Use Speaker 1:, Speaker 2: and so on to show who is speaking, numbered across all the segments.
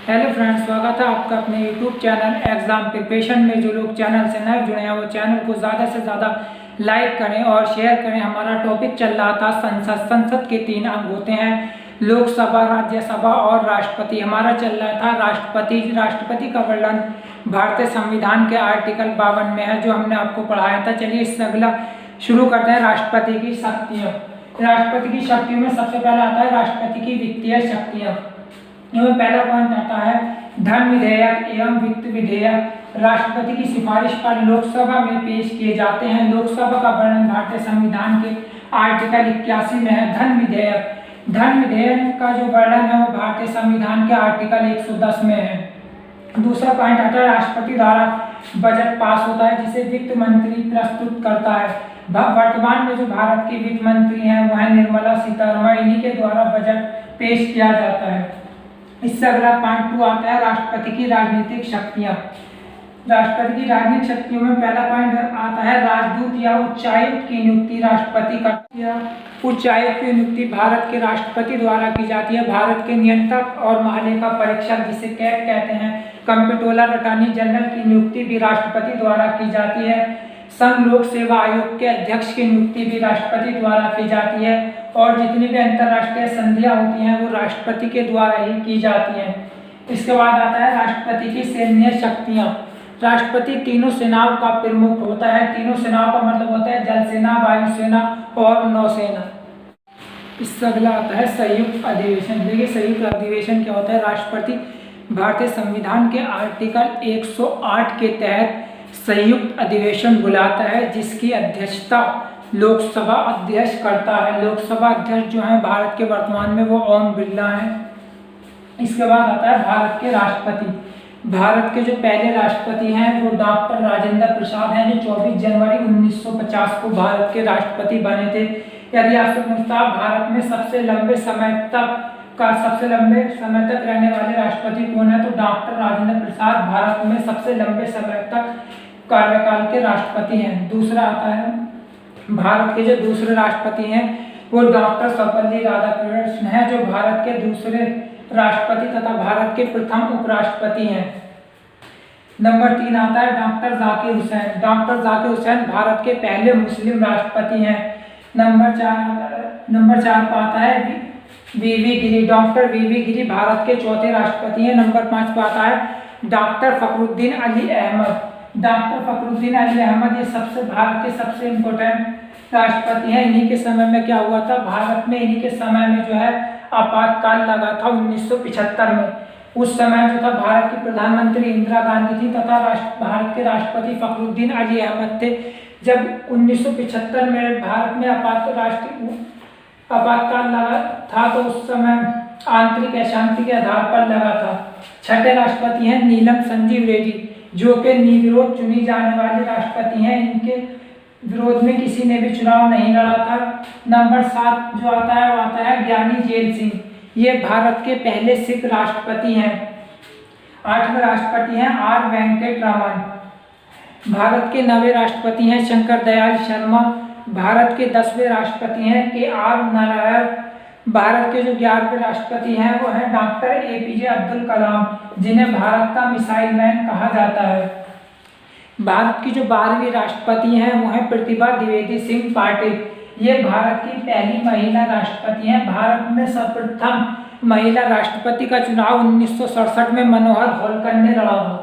Speaker 1: Hello friends, स्वागत है आपका अपने यूट्यूब चैनल एग्जाम प्रिपरेशन में। जो लोग चैनल से नए जुड़े हैं वो चैनल को ज़्यादा से ज़्यादा लाइक करें और शेयर करें। हमारा टॉपिक चल रहा था संसद के 3 अंग होते हैं, लोकसभा, राज्यसभा और राष्ट्रपति। हमारा चल रहा था राष्ट्रपति का वर्णन भारतीय संविधान के आर्टिकल 52 में है, जो हमने आपको पढ़ाया था। चलिए इससे अगला शुरू करते हैं। राष्ट्रपति की शक्तियाँ। राष्ट्रपति की शक्तियों में सबसे पहला आता है राष्ट्रपति की वित्तीय शक्तियाँ। इनमें पहला पॉइंट आता है धन विधेयक एवं वित्त विधेयक राष्ट्रपति की सिफारिश पर लोकसभा में पेश किए जाते हैं। लोकसभा का वर्णन भारतीय संविधान के आर्टिकल 81 में है। धन विधेयक का जो वर्णन है वो भारतीय संविधान के आर्टिकल 110 में है। दूसरा पॉइंट आता है राष्ट्रपति द्वारा बजट पास होता है, जिसे वित्त मंत्री प्रस्तुत करता है। वर्तमान में जो भारत के वित्त मंत्री हैं वह निर्मला सीतारमण, इन्हीं के द्वारा बजट पेश किया जाता है। इससे अगला पॉइंट 2 आता है राष्ट्रपति की राजनीतिक शक्तियाँ। राष्ट्रपति की राजनीतिक शक्तियों में पहला पॉइंट आता है राजदूत या उच्चायुक्त की नियुक्ति राष्ट्रपति करता है। उच्चायुक्त की नियुक्ति भारत के राष्ट्रपति द्वारा की जाती है। भारत के नियंत्रक और महालेखा परीक्षक, जिसे कैग कहते हैं, कंप्ट्रोलर, अटॉर्नी जनरल की नियुक्ति भी राष्ट्रपति द्वारा की जाती है। संघ लोक सेवा आयोग के अध्यक्ष की नियुक्ति भी राष्ट्रपति द्वारा की जाती है। और जितनी भी अंतर्राष्ट्रीय संधियां होती हैं वो राष्ट्रपति के द्वारा ही की जाती हैं। इसके बाद आता है राष्ट्रपति की सैन्य शक्तियां। राष्ट्रपति तीनों सेनाओं का प्रमुख होता है। तीनों सेनाओं का मतलब होता है जल सेना, वायुसेना और नौसेना। इससे अगला आता है संयुक्त अधिवेशन। देखिए संयुक्त अधिवेशन क्या होता है। राष्ट्रपति भारतीय संविधान के आर्टिकल 108 के तहत संयुक्त अधिवेशन बुलाता है, जिसकी अध्यक्षता लोकसभा अध्यक्ष करता है। लोकसभा अध्यक्ष जो है भारत के वर्तमान में वो ओम बिरला हैं। इसके बाद आता है भारत के राष्ट्रपति। भारत के जो पहले राष्ट्रपति हैं वो डॉक्टर राजेंद्र प्रसाद हैं, जो 24 जनवरी 1950 को भारत के राष्ट्रपति बने थे। यदि आपसे पूछता भारत में सबसे लंबे समय तक रहने वाले राष्ट्रपति कौन है, तो डॉक्टर राजेंद्र प्रसाद भारत में सबसे लंबे समय तक कार्यकाल के राष्ट्रपति हैं। दूसरा आता है भारत के जो दूसरे राष्ट्रपति हैं वो डॉक्टर सर्वपल्ली राधाकृष्णन हैं, जो भारत के दूसरे राष्ट्रपति तथा भारत के प्रथम उपराष्ट्रपति हैं। नंबर 3 आता है डॉक्टर जाकिर हुसैन। डॉक्टर जाकिर हुसैन भारत के पहले मुस्लिम राष्ट्रपति हैं। नंबर 4 पर आता है वीवी गिरी। डॉक्टर वीवी गिरी भारत के चौथे राष्ट्रपति हैं। नंबर 5 पर आता है डॉक्टर फखरुद्दीन अली अहमद। डॉक्टर फखरुद्दीन अली अहमद ये भारत के सबसे इम्पोर्टेंट राष्ट्रपति हैं। इन्हीं के समय में क्या हुआ था, भारत में इन्हीं के समय में जो है आपातकाल लगा था 1975 में। उस समय जो था भारत की प्रधानमंत्री इंदिरा गांधी थी तथा भारत के राष्ट्रपति फखरुद्दीन अली अहमद थे। जब 1975 में भारत में आपातकाल लगा था तो उस समय आंतरिक अशांति के आधार पर लगा था। छठे राष्ट्रपति हैं नीलम संजीव रेड्डी, जो कि निर्विरोध चुनी जाने वाले राष्ट्रपति हैं। इनके विरोध में किसी ने भी चुनाव नहीं लड़ा था। नंबर 7 जो आता है वो आता है ज्ञानी जेल सिंह। ये भारत के पहले सिख राष्ट्रपति हैं। 8वें राष्ट्रपति हैं आर वेंकट रमन। भारत के 9वें राष्ट्रपति हैं शंकर दयाल शर्मा। भारत के 10वें राष्ट्रपति हैं के आर नारायण। भारत के जो 11वें राष्ट्रपति हैं वो है डॉक्टर एपीजे अब्दुल कलाम, जिन्हें भारत का मिसाइल मैन कहा जाता है। भारत की जो 12वीं राष्ट्रपति हैं वो है प्रतिभा द्विवेदी सिंह पाटिल। ये भारत की पहली महिला राष्ट्रपति हैं। भारत में सर्वप्रथम महिला राष्ट्रपति का चुनाव 1967 में मनोहर होलकर ने लड़ा था।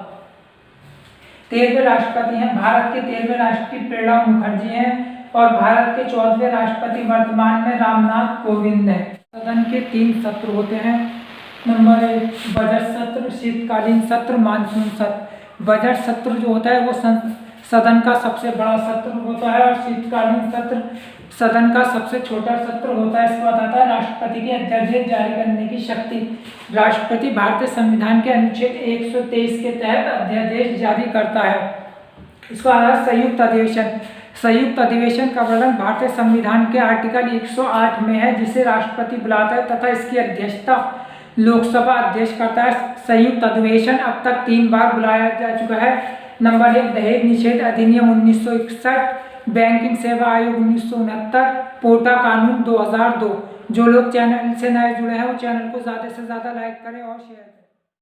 Speaker 1: 13वें राष्ट्रपति हैं भारत के 13वें राष्ट्रपति प्रणब मुखर्जी हैं। और भारत के 14वें राष्ट्रपति वर्तमान में रामनाथ कोविंद हैं। सदन के 3 सत्र होते हैं। नंबर 1 बजट सत्र, शीतकालीन सत्र, मानसून सत्र। बजट सत्र जो होता है वो सदन का सबसे बड़ा सत्र होता है और शीतकालीन सत्र सदन का सबसे छोटा सत्र होता है। इसके बाद आता है राष्ट्रपति की अध्यादेश जारी करने की शक्ति। राष्ट्रपति भारतीय संविधान के अनुच्छेद 123 के तहत अध्यादेश जारी करता है। इसके बाद संयुक्त अधिवेशन। संयुक्त अधिवेशन का वर्णन भारतीय संविधान के आर्टिकल 108 में है, जिसे राष्ट्रपति बुलाता है तथा इसकी अध्यक्षता लोकसभा अध्यक्ष करता है। संयुक्त अधिवेशन अब तक 3 बार बुलाया जा चुका है। नंबर 1 दहेज निषेध अधिनियम 1961, बैंकिंग सेवा आयोग 1969, पोटा कानून 2002। जो लोग चैनल से नए जुड़े हैं वो चैनल को ज़्यादा से ज़्यादा लाइक करें और शेयर करें।